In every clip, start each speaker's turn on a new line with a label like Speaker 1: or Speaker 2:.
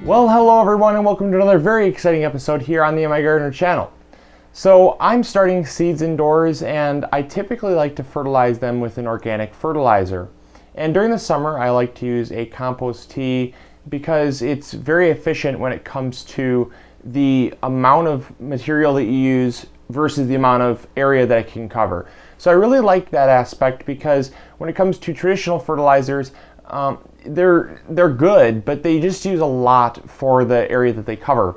Speaker 1: Well, hello everyone and welcome to another very exciting episode here on the MIgardener channel. So I'm starting seeds indoors and I typically like to fertilize them with an organic fertilizer. And during the summer I like to use a compost tea because it's very efficient when it comes to the amount of material that you use versus the amount of area that it can cover. So I really like that aspect because when it comes to traditional fertilizers, they're good, but they just use a lot for the area that they cover.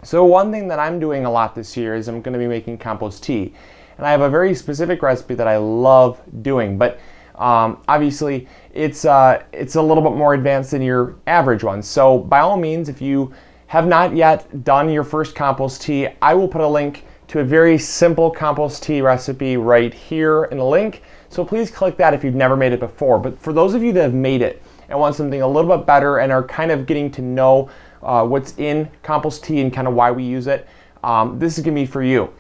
Speaker 1: So one thing that I'm doing a lot this year is I'm going to be making compost tea. And I have a very specific recipe that I love doing, but obviously it's a little bit more advanced than your average one. So by all means, if you have not yet done your first compost tea, I will put a link to a very simple compost tea recipe right here in the link. So please click that if you've never made it before. But for those of you that have made it and want something a little bit better and are kind of getting to know what's in compost tea and kind of why we use it, this is going to be for you.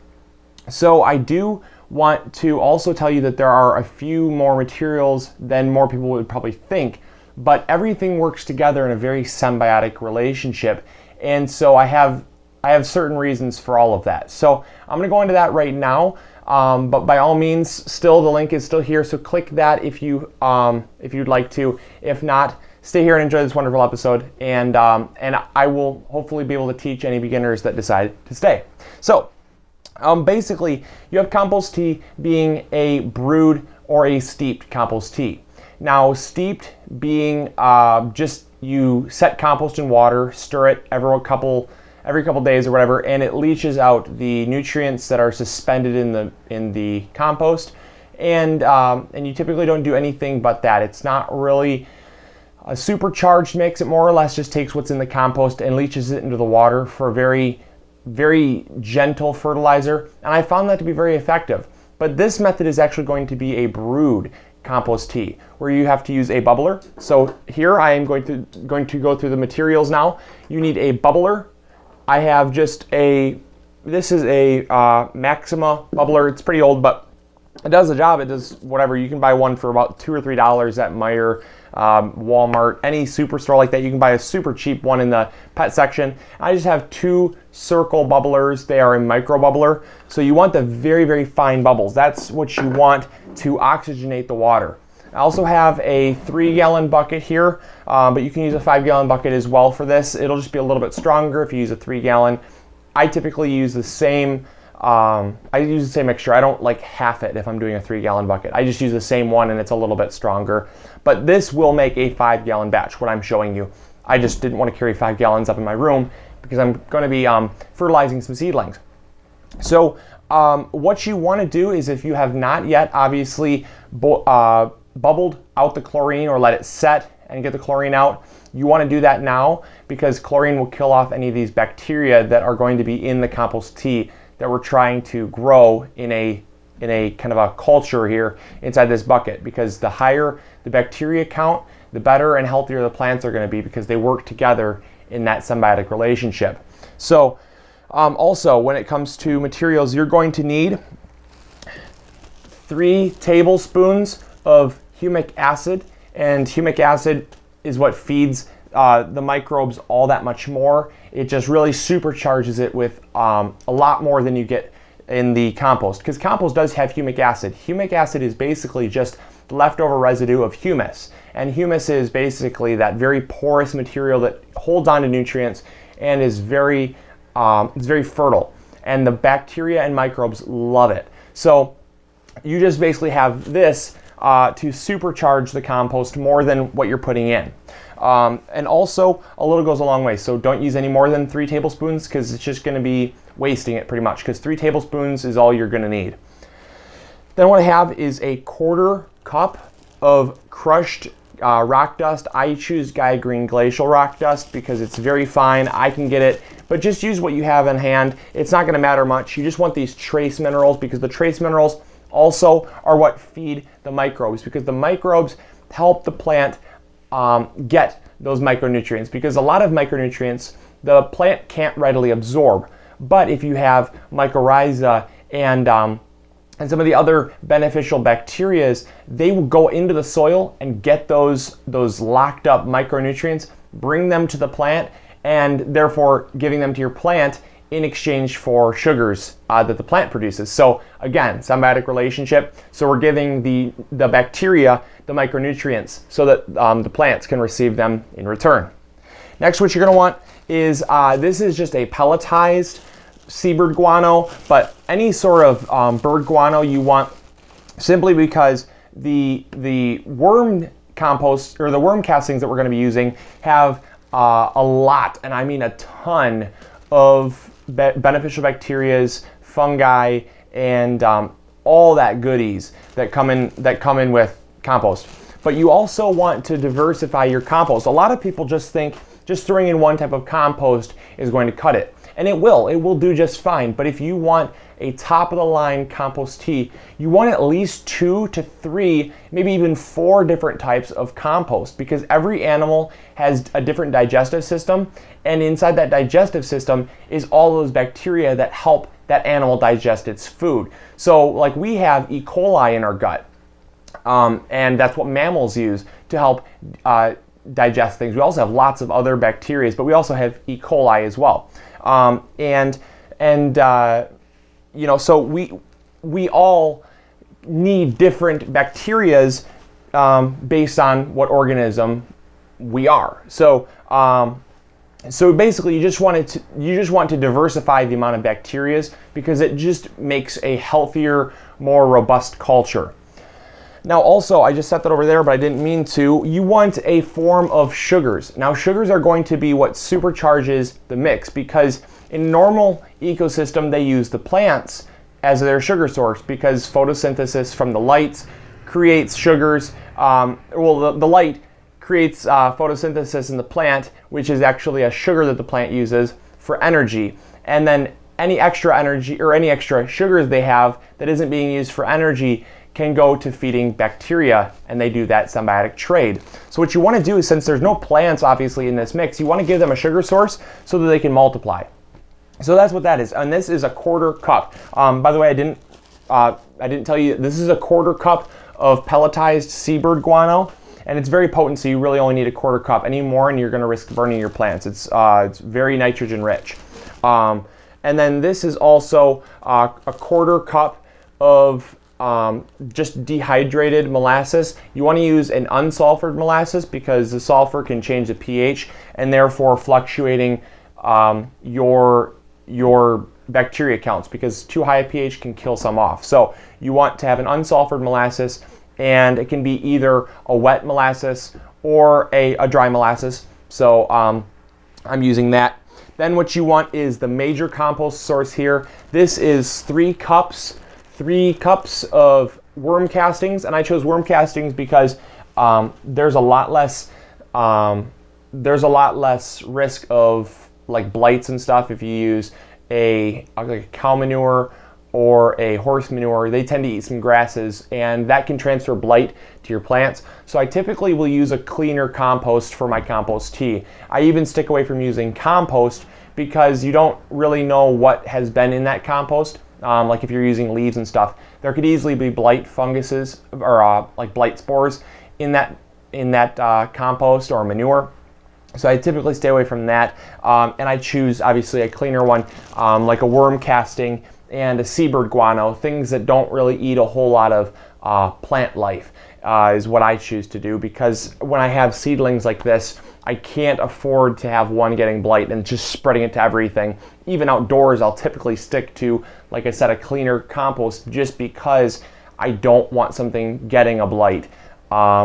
Speaker 1: So I do want to also tell you that there are a few more materials than more people would probably think, but everything works together in a very symbiotic relationship. And so I have certain reasons for all of that. So I'm going to go into that right now. But by all means, still the link is still here. So click that if you'd like to. If not, stay here and enjoy this wonderful episode. And I will hopefully be able to teach any beginners that decide to stay. So basically, you have compost tea being a brewed or a steeped compost tea. Now, steeped being just you set compost in water, stir it every couple days or whatever, and it leaches out the nutrients that are suspended in the compost, and you typically don't do anything but that. It's not really a supercharged mix. It more or less just takes what's in the compost and leaches it into the water for a very, very gentle fertilizer, and I found that to be very effective. But this method is actually going to be a brewed compost tea, where you have to use a bubbler. So here I am going to go through the materials now. You need a bubbler. I have this is a Maxima bubbler. It's pretty old, but it does the job. It does whatever. You can buy one for about $2 or $3 at Meijer, Walmart, any superstore like that. You can buy a super cheap one in the pet section. I just have two circle bubblers. They are a micro bubbler. So you want the very, very fine bubbles. That's what you want to oxygenate the water. I also have a 3-gallon bucket here, but you can use a 5-gallon bucket as well for this. It'll just be a little bit stronger if you use a 3-gallon. I typically use the same, mixture. I don't like half it if I'm doing a 3-gallon bucket. I just use the same one and it's a little bit stronger. But this will make a 5-gallon batch, what I'm showing you. I just didn't want to carry 5 gallons up in my room because I'm going to be fertilizing some seedlings. So what you want to do is, if you have not yet obviously bubbled out the chlorine or let it set and get the chlorine out, you want to do that now, because chlorine will kill off any of these bacteria that are going to be in the compost tea that we're trying to grow in a kind of a culture here inside this bucket. Because the higher the bacteria count, the better and healthier the plants are going to be, because they work together in that symbiotic relationship. So also, when it comes to materials, you're going to need 3 tablespoons of humic acid, and humic acid is what feeds the microbes all that much more. It just really supercharges it with a lot more than you get in the compost, because compost does have humic acid. Humic acid is basically just leftover residue of humus, and humus is basically that very porous material that holds on to nutrients and is very fertile, and the bacteria and microbes love it. So you just basically have this to supercharge the compost more than what you're putting in. And also, a little goes a long way. So don't use any more than 3 tablespoons, because it's just going to be wasting it pretty much, because 3 tablespoons is all you're going to need. Then what I have is a 1/4 cup of crushed rock dust. I choose Guy Green Glacial rock dust because it's very fine. I can get it, but just use what you have in hand. It's not going to matter much. You just want these trace minerals, because the trace minerals also are what feed the microbes, because the microbes help the plant get those micronutrients, because a lot of micronutrients the plant can't readily absorb. But if you have mycorrhiza and some of the other beneficial bacteria, they will go into the soil and get those locked up micronutrients, bring them to the plant, and therefore giving them to your plant in exchange for sugars that the plant produces. So again, symbiotic relationship. So we're giving the bacteria the micronutrients so that the plants can receive them in return. Next, what you're going to want is, this is just a pelletized seabird guano, but any sort of bird guano you want, simply because the worm compost, or the worm castings that we're going to be using, have a lot, and I mean a ton, of beneficial bacterias, fungi, and all that goodies that come in with compost. But you also want to diversify your compost. A lot of people just think just throwing in one type of compost is going to cut it. And it will do just fine. But if you want a top of the line compost tea, you want at least 2 to 3, maybe even 4 different types of compost, because every animal has a different digestive system, and inside that digestive system is all those bacteria that help that animal digest its food. So like we have E. coli in our gut, and that's what mammals use to help digest things. We also have lots of other bacteria, but we also have E. coli as well. So we all need different bacterias based on what organism we are. So basically, you just want to diversify the amount of bacterias, because it just makes a healthier, more robust culture. Now also, I just set that over there, but I didn't mean to. You want a form of sugars. Now sugars are going to be what supercharges the mix, because in normal ecosystem, they use the plants as their sugar source, because photosynthesis from the lights creates sugars. The light creates photosynthesis in the plant, which is actually a sugar that the plant uses for energy. And then any extra energy or any extra sugars they have that isn't being used for energy can go to feeding bacteria, and they do that symbiotic trade. So what you want to do is, since there's no plants obviously in this mix, you want to give them a sugar source so that they can multiply. So that's what that is, and this is a 1/4 cup. By the way, I didn't tell you, this is a 1/4 cup of pelletized seabird guano, and it's very potent, so you really only need a 1/4 cup. Any more and you're going to risk burning your plants. It's very nitrogen rich. And then this is also a 1/4 cup of just dehydrated molasses. You want to use an unsulfured molasses, because the sulfur can change the pH, and therefore fluctuating your bacteria counts, because too high a pH can kill some off. So you want to have an unsulfured molasses, and it can be either a wet molasses or a dry molasses. So I'm using that. Then what you want is the major compost source here. This is 3 cups of worm castings, and I chose worm castings because there's a lot less risk of like blights and stuff if you use like a cow manure or a horse manure. They tend to eat some grasses, and that can transfer blight to your plants. So I typically will use a cleaner compost for my compost tea. I even stick away from using compost, because you don't really know what has been in that compost. Like if you're using leaves and stuff, there could easily be blight funguses or like blight spores in that compost or manure. So I typically stay away from that, and I choose obviously a cleaner one, like a worm casting and a seabird guano, things that don't really eat a whole lot of plant life is what I choose to do, because when I have seedlings like this, I can't afford to have one getting blight and just spreading it to everything. Even outdoors, I'll typically stick to, like I said, a cleaner compost, just because I don't want something getting a blight,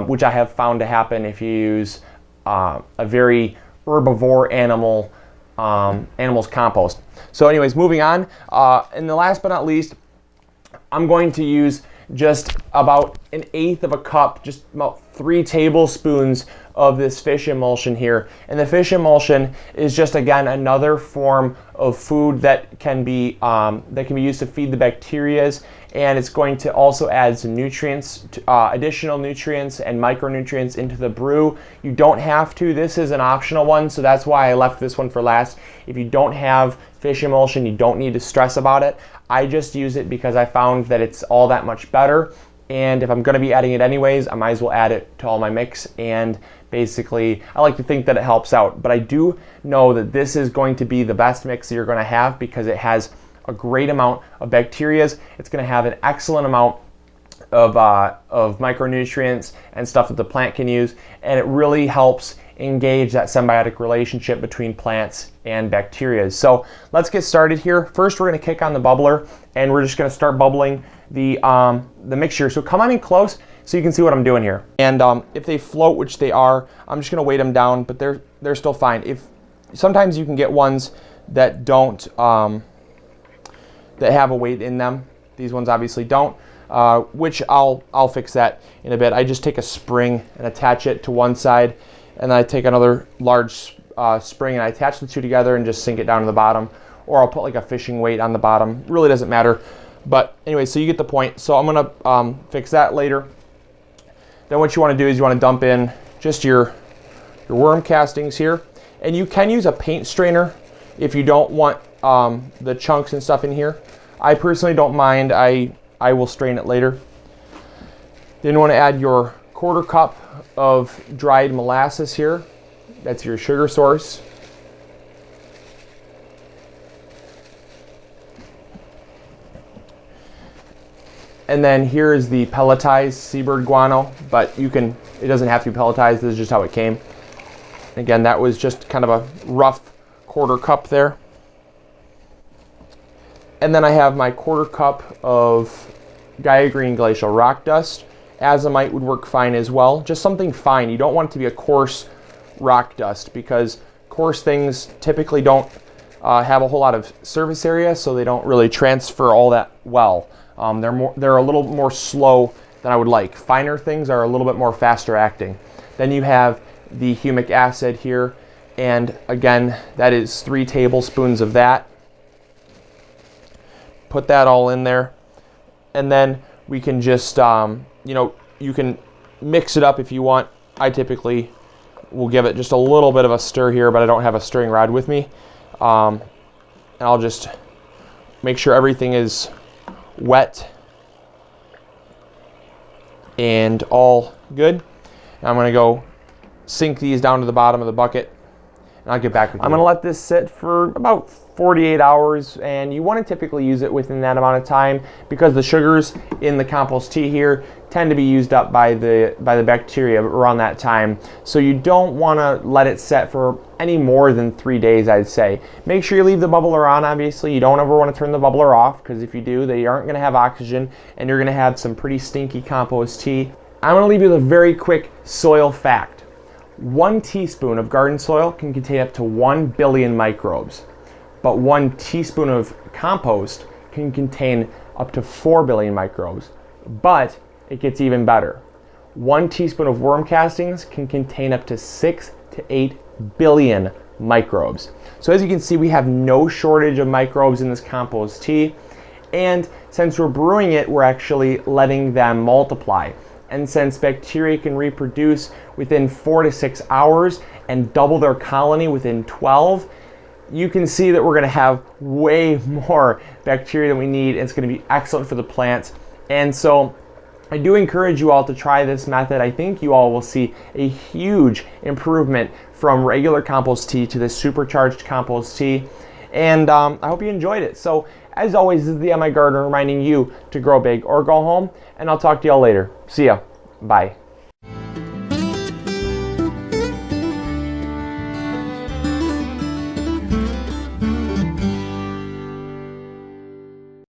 Speaker 1: which I have found to happen if you use a very herbivore animal's compost. So anyways, moving on. And the last but not least, I'm going to use just about 1/8 of a cup, just about 3 tablespoons of this fish emulsion here. And the fish emulsion is just, again, another form of food that can be used to feed the bacterias, and it's going to also add some nutrients, additional nutrients and micronutrients into the brew. You don't have to. This is an optional one, so that's why I left this one for last. If you don't have fish emulsion, you don't need to stress about it. I just use it because I found that it's all that much better, and if I'm going to be adding it anyways, I might as well add it to all my mix. And basically, I like to think that it helps out, but I do know that this is going to be the best mix that you're going to have because it has a great amount of bacterias. It's going to have an excellent amount of micronutrients and stuff that the plant can use, and it really helps engage that symbiotic relationship between plants and bacteria. So let's get started here. First, we're going to kick on the bubbler, and we're just going to start bubbling the mixture. So come on in close so you can see what I'm doing here. And if they float, which they are, I'm just going to weight them down, but they're still fine. If sometimes you can get ones that don't that have a weight in them. These ones obviously don't. Which I'll fix that in a bit. I just take a spring and attach it to one side, and then I take another large spring and I attach the two together and just sink it down to the bottom, or I'll put like a fishing weight on the bottom. Really doesn't matter. But anyway, so you get the point. So I'm gonna fix that later. Then what you want to do is you want to dump in just your worm castings here, and you can use a paint strainer if you don't want the chunks and stuff in here. I personally don't mind. I will strain it later. Then you want to add your 1/4 cup of dried molasses here. That's your sugar source. And then here is the pelletized seabird guano, but it doesn't have to be pelletized. This is just how it came. Again, that was just kind of a rough 1/4 cup there. And then I have my 1/4 cup of Gaia Green Glacial Rock Dust. Azomite would work fine as well. Just something fine. You don't want it to be a coarse rock dust because coarse things typically don't have a whole lot of surface area, so they don't really transfer all that well. They're a little more slow than I would like. Finer things are a little bit more faster acting. Then you have the humic acid here, and again, that is 3 tablespoons of that. Put that all in there, and then we can just, you can mix it up if you want. I typically will give it just a little bit of a stir here, but I don't have a stirring rod with me. And I'll just make sure everything is wet and all good. And I'm going to go sink these down to the bottom of the bucket, and I'll get back with you. I'm going to let this sit for about 48 hours, and you want to typically use it within that amount of time because the sugars in the compost tea here tend to be used up by the bacteria around that time. So you don't want to let it set for any more than 3 days, I'd say. Make sure you leave the bubbler on, obviously. You don't ever want to turn the bubbler off because if you do, they aren't going to have oxygen and you're going to have some pretty stinky compost tea. I'm going to leave you with a very quick soil fact. 1 teaspoon of garden soil can contain up to 1 billion microbes. But 1 teaspoon of compost can contain up to 4 billion microbes. But it gets even better. 1 teaspoon of worm castings can contain up to 6 to 8 billion microbes. So as you can see, we have no shortage of microbes in this compost tea. And since we're brewing it, we're actually letting them multiply. And since bacteria can reproduce within 4 to 6 hours and double their colony within 12, you can see that we're going to have way more bacteria than we need. It's going to be excellent for the plants. And so I do encourage you all to try this method. I think you all will see a huge improvement from regular compost tea to this supercharged compost tea. And I hope you enjoyed it. So as always, this is the MIgardener reminding you to grow big or go home. And I'll talk to y'all later. See ya. Bye.